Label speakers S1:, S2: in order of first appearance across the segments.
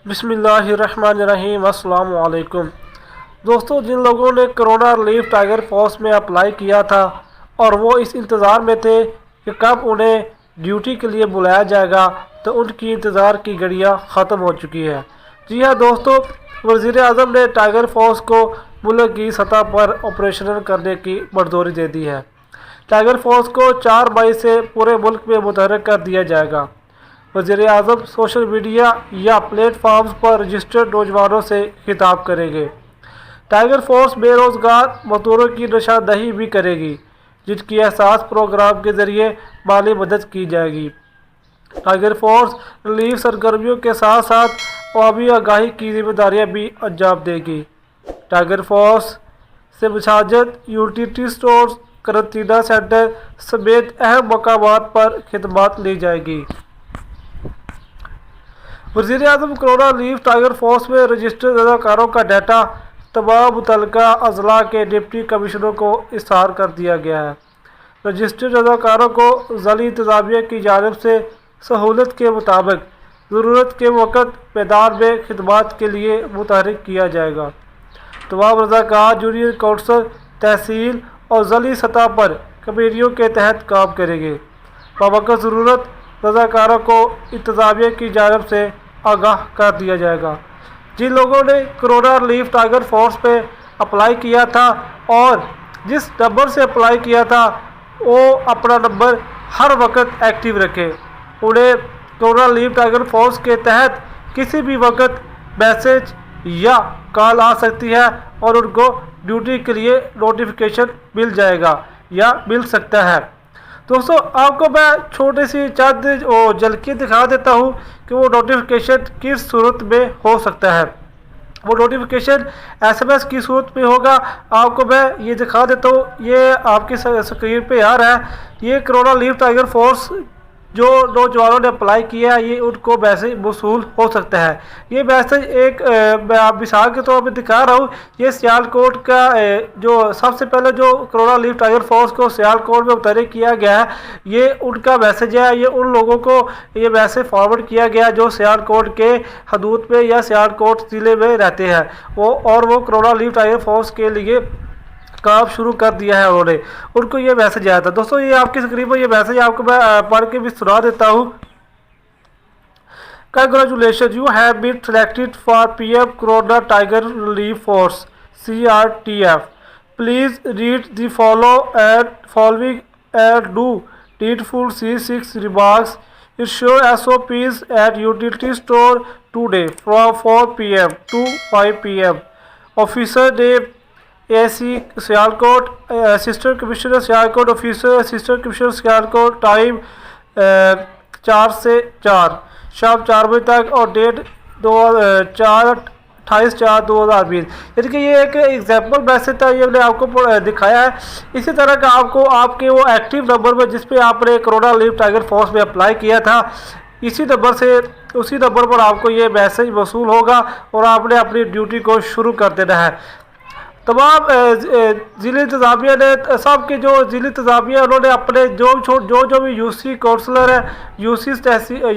S1: بسم اللہ الرحمن الرحیم۔ السلام علیکم دوستو، جن لوگوں نے کرونا ریلیف ٹائیگر فورس میں اپلائی کیا تھا اور وہ اس انتظار میں تھے کہ کب انہیں ڈیوٹی کے لیے بلایا جائے گا، تو ان کی انتظار کی گھڑیاں ختم ہو چکی ہے۔ جی ہاں دوستو، وزیر اعظم نے ٹائیگر فورس کو ملک کی سطح پر آپریشنل کرنے کی منظوری دے دی ہے۔ ٹائیگر فورس کو 4 مئی سے پورے ملک میں متحرک کر دیا جائے گا۔ وزیر اعظم سوشل میڈیا یا پلیٹ فارمز پر رجسٹرڈ نوجوانوں سے خطاب کریں گے۔ ٹائیگر فورس بے روزگار مزدوروں کی نشاندہی بھی کرے گی، جن کی احساس پروگرام کے ذریعے مالی مدد کی جائے گی۔ ٹائیگر فورس ریلیف سرگرمیوں کے ساتھ ساتھ عوامی آگاہی کی ذمہ داریاں بھی انجام دے گی۔ ٹائیگر فورس سے مساجد، یوٹیلیٹی اسٹورز، قرنطینہ سینٹر سمیت اہم مقامات پر خدمات لی جائے گی۔ وزیر اعظم کرونا ریلیف ٹائیگر فورس میں رجسٹرڈ رضاکاروں کا ڈیٹا تمام متعلقہ اضلاع کے ڈپٹی کمشنروں کو اظہار کر دیا گیا ہے۔ رجسٹرڈ رضاکاروں کو ضلعی انتظامیہ کی جانب سے سہولت کے مطابق ضرورت کے وقت میدان میں خدمات کے لیے متحرک کیا جائے گا۔ تمام رضاکار جونیئر کونسل، تحصیل اور ضلعی سطح پر کمیٹیوں کے تحت کام کریں گے۔ بوقت ضرورت رضاکاروں کو انتظامیہ کی جانب سے آگاہ کر دیا جائے گا۔ جن لوگوں نے کرونا ریلیف ٹائیگر فورس پہ اپلائی کیا تھا اور جس نمبر سے اپلائی کیا تھا، وہ اپنا نمبر ہر وقت ایکٹیو رکھے۔ انہیں کرونا ریلیف ٹائیگر فورس کے تحت کسی بھی وقت میسج یا کال آ سکتی ہے اور ان کو ڈیوٹی کے لیے نوٹیفیکیشن مل جائے گا یا مل سکتا ہے۔ دوستو، آپ کو میں چھوٹی سی چند جھلکی دکھا دیتا ہوں کہ وہ نوٹیفیکیشن کس صورت میں ہو سکتا ہے۔ وہ نوٹیفیکیشن SMS کی صورت میں ہوگا۔ آپ کو میں یہ دکھا دیتا ہوں، یہ آپ کی اسکرین پہ آ رہا ہے۔ یہ کرونا ریلیف ٹائیگر فورس جو نوجوانوں نے اپلائی کیا ہے، یہ ان کو میسج موصول ہو سکتا ہے۔ یہ میسج ایک میں مثال کے طور پہ دکھا رہا ہوں۔ یہ سیالکوٹ کا جو سب سے پہلے جو کرونا ریلیف ٹائیگر فورس کو سیالکوٹ میں متحرک کیا گیا ہے، یہ ان کا میسج ہے۔ یہ ان لوگوں کو یہ میسج فارورڈ کیا گیا جو سیالکوٹ کے حدود میں یا سیالکوٹ ضلع میں رہتے ہیں، وہ کرونا ریلیف ٹائیگر فورس کے لیے کام شروع کر دیا ہے۔ انہوں نے ان کو یہ میسج آیا تھا۔ دوستو، یہ آپ کی اسکرین پر یہ میسج آپ کو میں پڑھ کے بھی سنا دیتا ہوں۔ Congratulations, you have been selected for PM Corona Tiger Relief Force (CRTF). Please read the following and do needful C6 remarks. Ensure SOPs at utility store today from 4 p.m. to 5 p.m. Officer name AC Sialkot, Assistant Commissioner Sialkot, Officer Assistant Commissioner Sialkot, time 4 سے 4 شام 4 بجے تک اور date 28/4/2020۔ یعنی کہ یہ ایک example message تھا، یہ میں نے آپ کو دکھایا ہے۔ اسی طرح کا آپ کے وہ ایکٹیو نمبر میں جس پہ آپ نے کرونا ریلیف ٹائیگر فورس میں اپلائی کیا تھا، اسی نمبر پر آپ کو یہ میسج موصول ہوگا اور آپ نے اپنی ڈیوٹی کو شروع کر دینا ہے۔ تمام ضلع انتظامیہ نے سب کے جو ضلع انتظامیہ انہوں نے اپنے جو بھی UC کونسلر ہیں،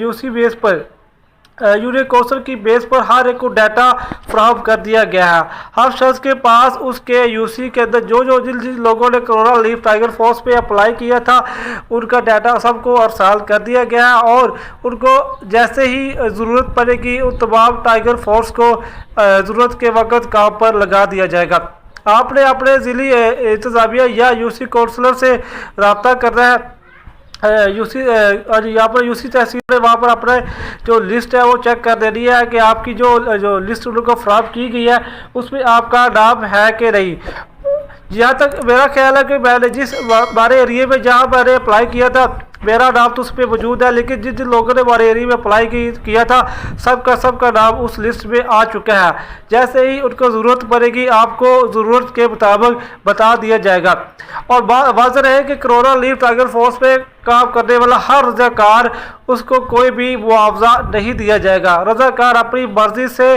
S1: UC بیس پر یونین کونسل کی بیس پر ہر ایک کو ڈیٹا فراہم کر دیا گیا ہے۔ ہر شخص کے پاس اس کے UC کے اندر جن لوگوں نے کرونا ریلیف ٹائیگر فورس پہ اپلائی کیا تھا، ان کا ڈیٹا سب کو ارسال کر دیا گیا ہے اور ان کو جیسے ہی ضرورت پڑے گی ان تمام ٹائیگر فورس کو ضرورت کے وقت کام پر لگا دیا جائے گا۔ آپ نے اپنے ضلعی انتظامیہ یا UC کونسلر سے رابطہ کرنا ہے۔ یہاں پر UC تحصیل ہے، وہاں پر اپنے جو لسٹ ہے وہ چیک کر دینی ہے کہ آپ کی جو لسٹ ان کو فراہم کی گئی ہے اس میں آپ کا نام ہے کہ نہیں۔ جہاں تک میرا خیال ہے کہ میں نے جس ہمارے ایریے میں جہاں میں نے اپلائی کیا تھا، میرا نام تو اس پہ موجود ہے، لیکن جن لوگوں نے ہمارے ایریے میں اپلائی کیا تھا سب کا نام اس لسٹ میں آ چکا ہے۔ جیسے ہی ان کو ضرورت پڑے گی آپ کو ضرورت کے مطابق بتا دیا جائے گا۔ اور واضح ہے کہ کرونا ریلیف ٹائیگر فورس میں کام کرنے والا ہر رضاکار، اس کو کوئی بھی معاوضہ نہیں دیا جائے گا۔ رضاکار اپنی مرضی سے